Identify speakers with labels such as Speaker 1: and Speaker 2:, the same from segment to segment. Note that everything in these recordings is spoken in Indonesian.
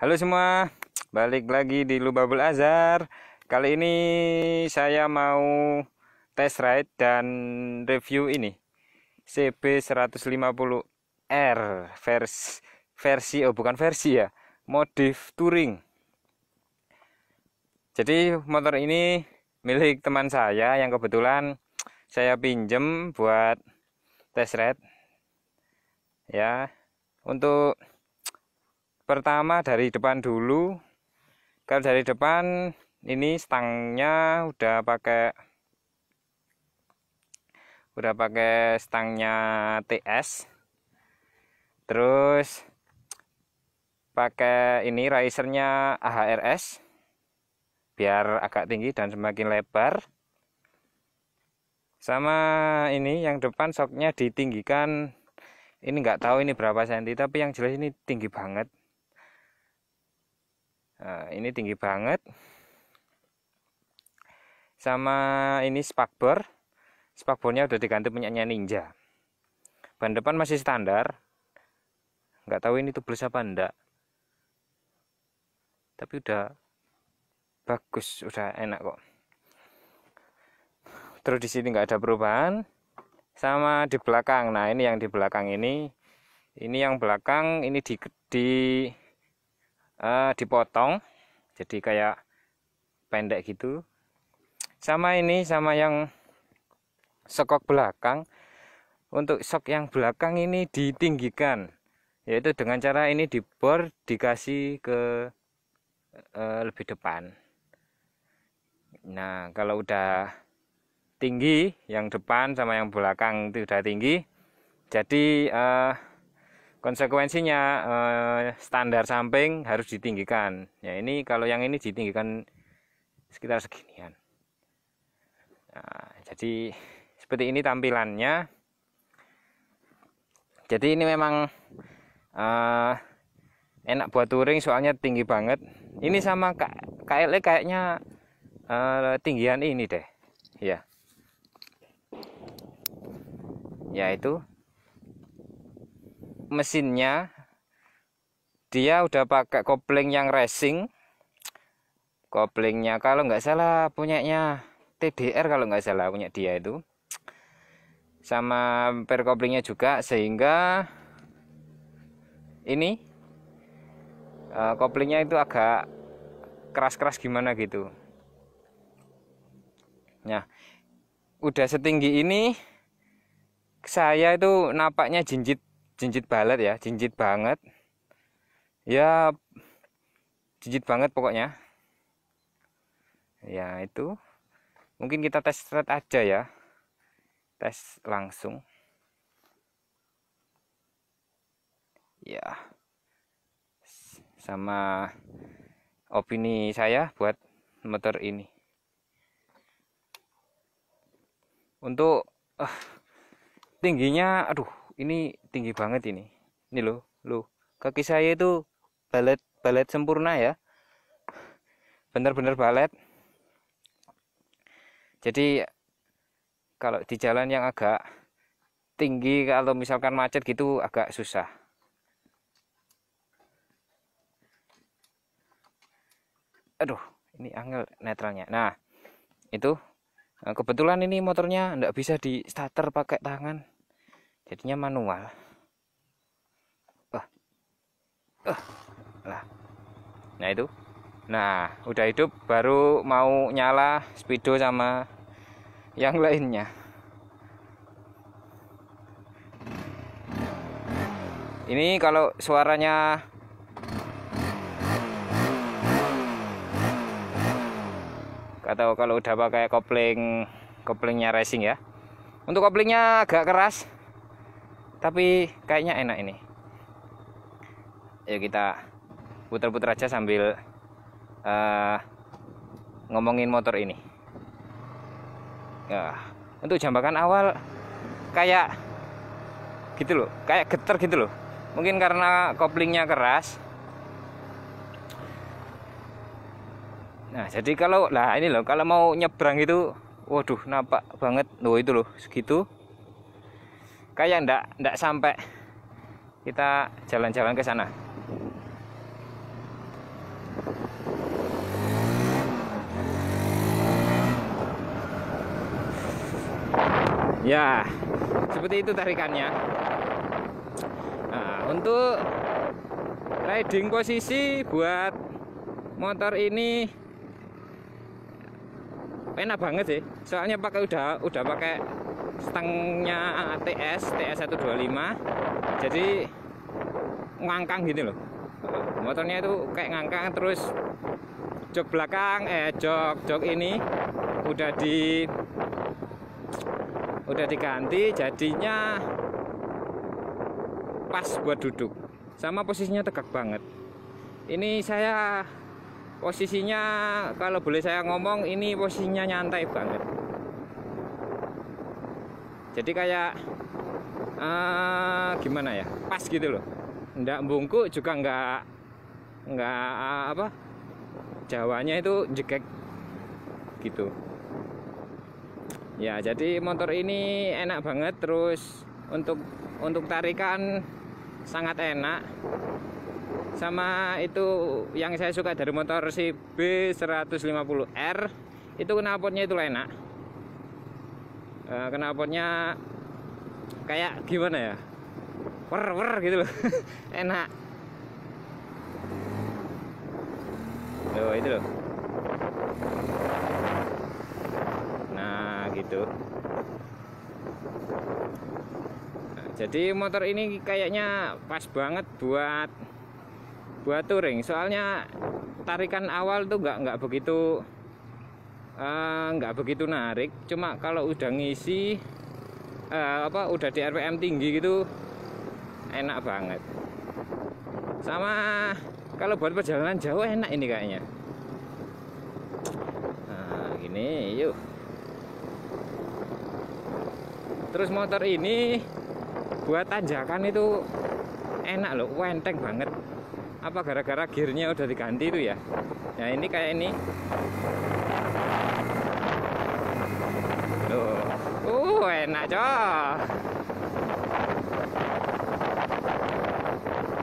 Speaker 1: Halo semua, balik lagi di Lubabul Azhar. Kali ini saya mau test ride dan review ini CB150R bukan versi ya, modif touring. Jadi motor ini milik teman saya yang kebetulan saya pinjem buat test ride ya. Untuk pertama dari depan dulu. Kalau dari depan ini stangnya udah pakai stangnya TS. Terus pakai ini risernya AHRS biar agak tinggi dan semakin lebar. Sama ini yang depan shocknya ditinggikan. Ini nggak tahu ini berapa senti, tapi yang jelas ini tinggi banget. Nah, ini tinggi banget. Sama ini spakbornya udah diganti punyanya Ninja. Ban depan masih standar, nggak tahu ini tubeless apa enggak, tapi udah bagus, udah enak kok. Terus di sini nggak ada perubahan. Sama di belakang, nah ini yang di belakang ini yang belakang ini dipotong jadi kayak pendek gitu. Sama ini sama yang sekok belakang. Untuk sok yang belakang ini ditinggikan, yaitu dengan cara ini dibor dikasih ke lebih depan. Nah kalau udah tinggi yang depan sama yang belakang itu udah tinggi, jadi konsekuensinya standar samping harus ditinggikan. Ya ini kalau yang ini ditinggikan sekitar seginian. Nah, jadi seperti ini tampilannya. Jadi ini memang enak buat touring soalnya tinggi banget. Ini sama KLE kayaknya tinggian ini deh. Ya itu. Mesinnya dia udah pakai kopling yang racing. Koplingnya kalau nggak salah punyanya TDR, kalau nggak salah punya dia itu. Sama per koplingnya juga, sehingga ini koplingnya itu agak keras-keras gimana gitu. Nah udah setinggi ini saya itu napaknya jinjit banget ya, jinjit banget ya, jinjit banget pokoknya ya. Itu mungkin kita tes straight aja ya, tes langsung ya, sama opini saya buat motor ini. Untuk tingginya, aduh ini tinggi banget ini loh kaki saya itu balet sempurna ya, bener-bener balet. Jadi kalau di jalan yang agak tinggi, kalau misalkan macet gitu agak susah. Aduh ini angel netralnya. Nah itu kebetulan ini motornya nggak bisa di starter pakai tangan, jadinya manual. Nah itu, nah udah hidup, baru mau nyala speedo sama yang lainnya. Ini kalau suaranya atau kalau udah pakai koplingnya racing ya. Untuk koplingnya agak keras, tapi kayaknya enak ini. Ya kita puter-puter aja sambil ngomongin motor ini. Ya, untuk jambakan awal kayak gitu loh, kayak getar gitu loh. Mungkin karena koplingnya keras. Nah jadi kalau ini loh, kalau mau nyebrang itu, waduh nampak banget loh, itu loh segitu. Kayak ndak sampai kita jalan-jalan ke sana. Ya, seperti itu tarikannya. Nah, untuk riding posisi buat motor ini enak banget sih. Soalnya udah pakai stangnya TS 125. Jadi ngangkang gitu loh. Motornya itu kayak ngangkang, terus jok belakang jok ini udah diganti, jadinya pas buat duduk, sama posisinya tegak banget. Ini saya posisinya, kalau boleh saya ngomong, ini posisinya nyantai banget. Jadi kayak gimana ya, pas gitu loh, nggak bungkuk juga nggak apa, Jawanya itu jegek gitu ya. Jadi motor ini enak banget, terus untuk tarikan sangat enak. Sama itu yang saya suka dari motor si B150R, itu knalpotnya itu enak. Knalpotnya kayak gimana ya, wer gitu loh. Enak loh, itu loh. Nah gitu. Nah, jadi motor ini kayaknya pas banget buat touring. Soalnya tarikan awal tuh nggak begitu narik. Cuma kalau udah ngisi udah di RPM tinggi gitu, enak banget. Sama kalau buat perjalanan jauh enak ini kayaknya. Nah gini yuk. Terus motor ini buat tanjakan itu enak loh, enteng banget. Apa gara-gara gearnya udah diganti itu ya. Nah ini kayak ini loh, enak coy.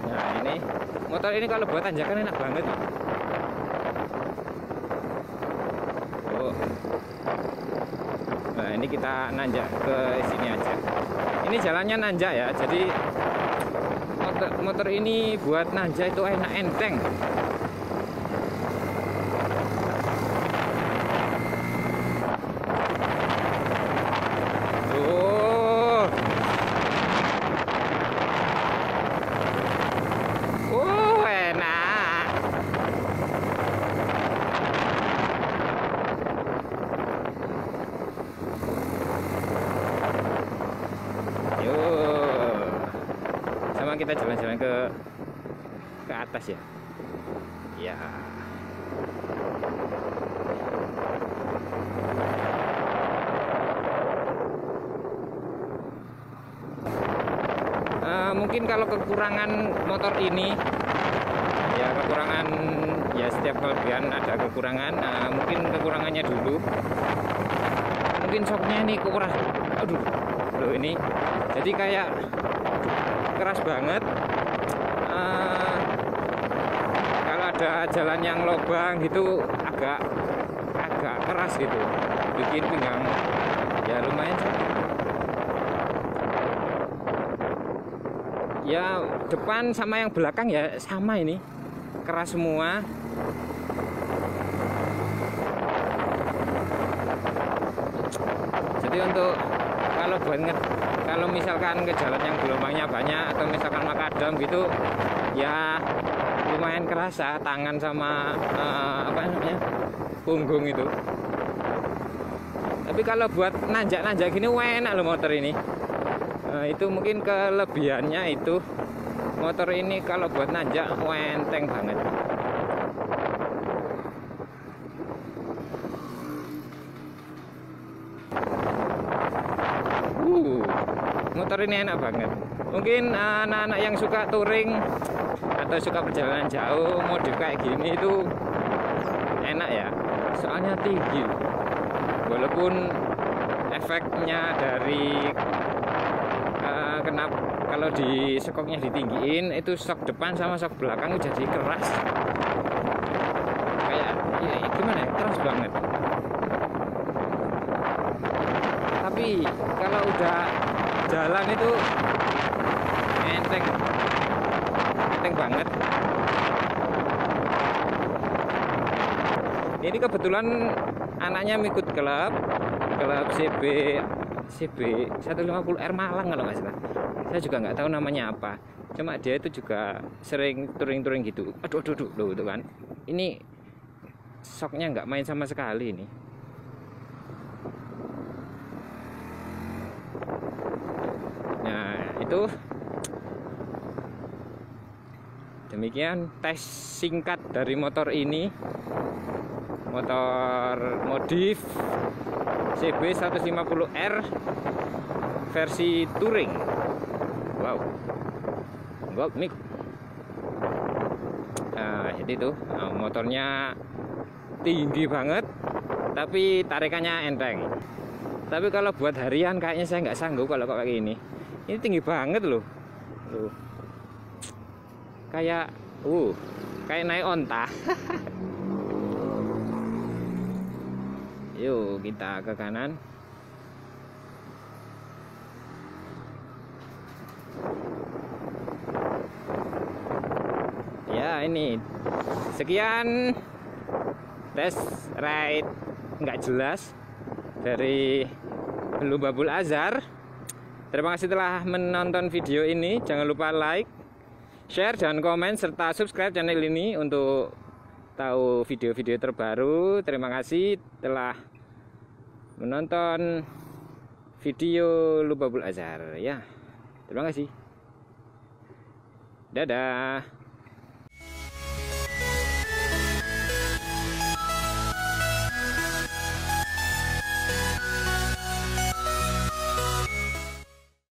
Speaker 1: Nah ini motor ini kalau buat tanjakan enak banget. Nah ini kita nanjak ke sini aja. Ini jalannya nanjak ya, jadi motor ini buat nanjak itu enak, enteng. Kita jalan-jalan ke atas ya. Ya. Mungkin kalau kekurangan motor ini ya, kekurangan ya, setiap kelebihan ada kekurangan. Mungkin kekurangannya dulu, mungkin shocknya ini kurang. Aduh loh, ini jadi kayak keras banget. Kalau ada jalan yang lubang gitu agak keras gitu, bikin pinggang ya lumayan sih. Ya depan sama yang belakang ya sama, ini keras semua. Jadi untuk kalau misalkan ke jalan yang gelombangnya banyak, atau misalkan makadam gitu ya, lumayan kerasa tangan sama apa namanya, punggung itu. Tapi kalau buat nanjak gini enak loh motor ini. Itu mungkin kelebihannya itu, motor ini kalau buat nanjak enteng banget. Motor ini enak banget. Mungkin anak-anak yang suka touring atau suka perjalanan jauh, modif kayak gini itu enak ya. Soalnya tinggi, walaupun efeknya dari kenapa kalau di sekoknya ditinggiin, itu sok depan sama sok belakang jadi keras. Kayak ya, gimana ya, keras banget. tapi kalau udah jalan itu enteng banget. Ini kebetulan anaknya ikut klub CB 150R Malang kalau nggak salah. Saya juga nggak tahu namanya apa. Cuma dia itu juga sering touring gitu. Aduh, loh itu kan. Ini shocknya nggak main sama sekali ini. Nah itu demikian tes singkat dari motor ini, motor modif CB 150R versi touring. Wow, gold mic. Nah jadi itu motornya tinggi banget tapi tarikannya enteng. Tapi kalau buat harian kayaknya saya nggak sanggup kalau kayak gini. Ini tinggi banget loh. Kayak naik onta. Yuk kita ke kanan. Ya ini sekian tes ride nggak jelas dari Lubabul Azhar. Terima kasih telah menonton video ini. Jangan lupa like, share, dan komen, serta subscribe channel ini untuk tahu video-video terbaru. Terima kasih telah menonton video Lubabul Azhar ya. Terima kasih. Dadah.